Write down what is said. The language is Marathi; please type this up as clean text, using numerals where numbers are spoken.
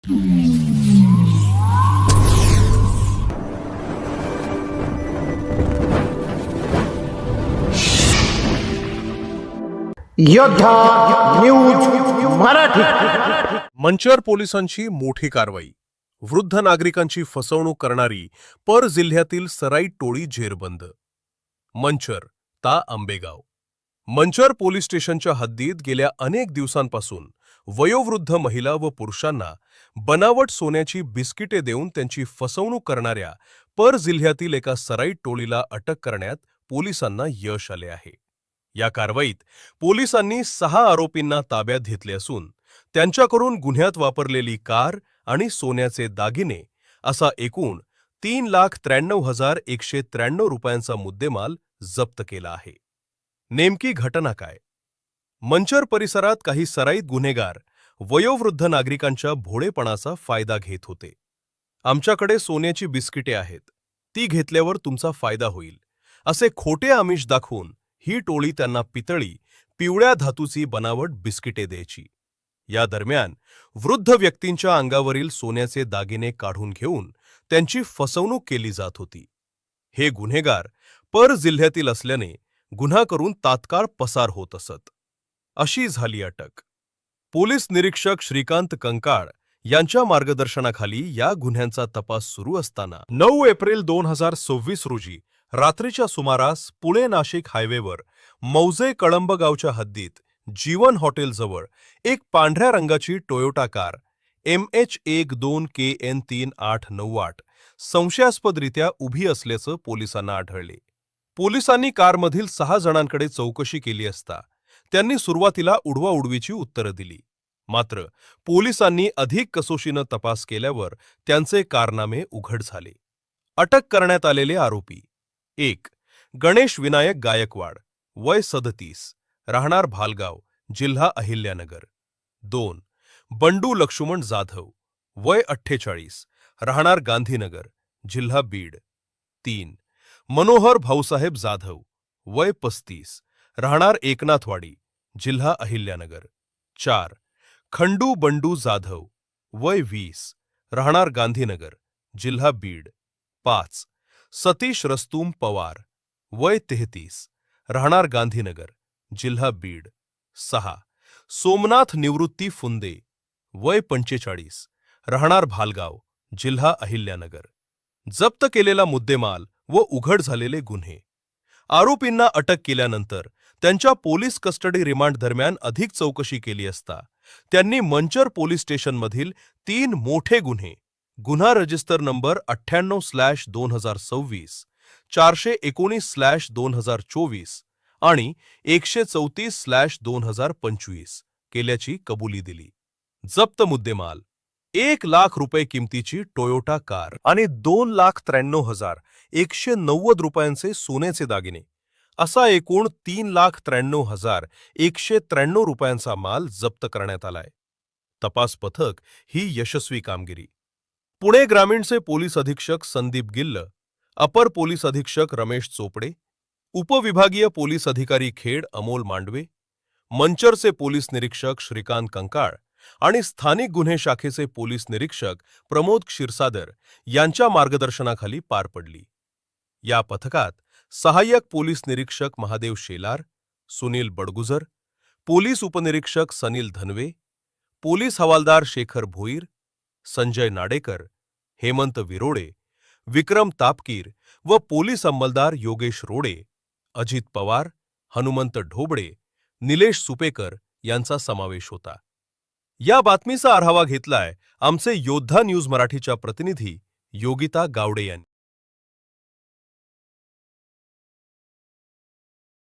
योद्धा न्यूज मराठी। मंचर पोलिसांची मोठी कारवाई। वृद्ध नागरिकांची फसवणूक करणारी पर जिल्ह्यातील सराईत टोळी जेरबंद। मंचर ता आंबेगाव। मंचर पोलीस स्टेशनच्या हद्दीत गेल्या अनेक दिवसांपासून वयोवृद्ध महिला व पुरुषांना बनावट सोन्याची बिस्किटे देऊन त्यांची फसवणूक करणाऱ्या पर जिल्ह्यातील एका सराईत टोळीला अटक करण्यात पोलिसांना यश आले आहे। या कारवाईत पोलिसांनी 6 आरोपींना ताब्यात घेतले असून त्यांच्याकडून गुन्ह्यात वापरलेली कार आणि सोन्याचे दागिने असा एकूण 3,93,193 रुपयांचा मुद्देमाल जप्त केला आहे। नेमकी घटना काय? मंचर परिसरात काही सराईत गुन्हेगार वयोवृद्ध नागरिकांच्या भोळेपणाचा फायदा घेत होते। आमच्याकडे सोन्याची बिस्किटे आहेत, ती घेतल्यावर तुमचा फायदा होईल असे खोटे आमिष दाखवून ही टोळी त्यांना पितळी, पिवळ्या धातूची बनावट बिस्किटे द्यायची। या दरम्यान वृद्ध व्यक्तींच्या अंगावरील सोन्याचे दागिने काढून घेऊन त्यांची फसवणूक केली जात होती। हे गुन्हेगार पर जिल्ह्यातील असल्याने गुन्हा करून तात्काळ पसार होत असत। अशी झाली अटक। पोलीस निरीक्षक श्रीकांत कंकाळ यांच्या मार्गदर्शनाखाली या गुन्ह्यांचा तपास सुरू असताना 9 एप्रिल 2026 रोजी रात्रीच्या सुमारास पुणे-नाशिक हायवेवर मौजे कळंब गावच्या हद्दीत जीवन हॉटेलजवळ एक पांढऱ्या रंगाची टोयोटा कार MH12KN3898 संशयास्पदरित्या उभी असल्याचं पोलिसांना आढळले। पोलिसांनी कारमधील 6 जणांकडे चौकशी केली असता त्यांनी सुरुवातीला उडवाउडवीची उत्तरं दिली। मात्र पोलिसांनी अधिक कसोशीनं तपास केल्यावर त्यांचे कारनामे उघड झाले। अटक करण्यात आलेले आरोपी: 1. गणेश विनायक गायकवाड, वय 37, राहणार भालगाव, जिल्हा अहिल्यानगर। 2. बंडू लक्ष्मण जाधव, वय 48, राहणार गांधीनगर, जिल्हा बीड। 3. मनोहर भाऊसाहेब जाधव, वय 35, राहणार एकनाथवाडी, जिल्हा अहिल्यानगर। 4. खंडू बंडू जाधव, वय 20, राहणार गांधीनगर, जिल्हा बीड। 5. सतीश रस्तूम पवार, वय 33, राहणार गांधीनगर, जिल्हा बीड। 6. सोमनाथ निवृत्ती फुंदे, वय 45, राहणार भालगाव, जिल्हा अहिल्यानगर। जप्त केलेला मुद्देमाल व उघड झालेले गुन्हे। आरोपींना अटक केल्यानंतर त्यांच्या पोलीस कस्टडी रिमांड दरम्यान अधिक चौकशी केली असता त्यांनी मंचर पोलीस स्टेशनमधील 3 मोठे गुन्हे, गुन्हा रजिस्टर नंबर 98/2026, 419/2024 आणि 134/2025 केल्याची कबुली दिली। जप्त मुद्देमाल: 1 लाख रुपये किमतीची टोयोटा कार आणि 2,93,190 रुपयांचे सोन्याचे दागिने असा एकूण 3,93,193 रुपयांचा माल जप्त करण्यात आलाय। तपास पथक ही यशस्वी कामगिरी। पुणे ग्रामीणचे पोलीस अधीक्षक संदीप गिल्ल, अपर पोलीस अधीक्षक रमेश चोपडे, उपविभागीय पोलीस अधिकारी खेड अमोल मांडवे, मंचरचे पोलीस निरीक्षक श्रीकांत कंकाळ आणि स्थानिक गुन्हे शाखेचे पोलीस निरीक्षक प्रमोद क्षीरसागर यांच्या मार्गदर्शनाखाली पार पडली। या पथकात सहाय्यक पोलीस निरीक्षक महादेव शेलार, सुनील बडगुजर, पोलीस उपनिरीक्षक सनील धनवे, पोलीस हवालदार शेखर भोईर, संजय नाडेकर, हेमंत विरोडे, विक्रम तापकीर व पोलीस अंमलदार योगेश रोडे, अजित पवार, हनुमंत ढोबळे, निलेश सुपेकर यांचा समावेश होता। या बातमीचा आढावा घेतलाय आमचे योद्धा न्यूज मराठीच्या प्रतिनिधी योगिता गावडे यांनी।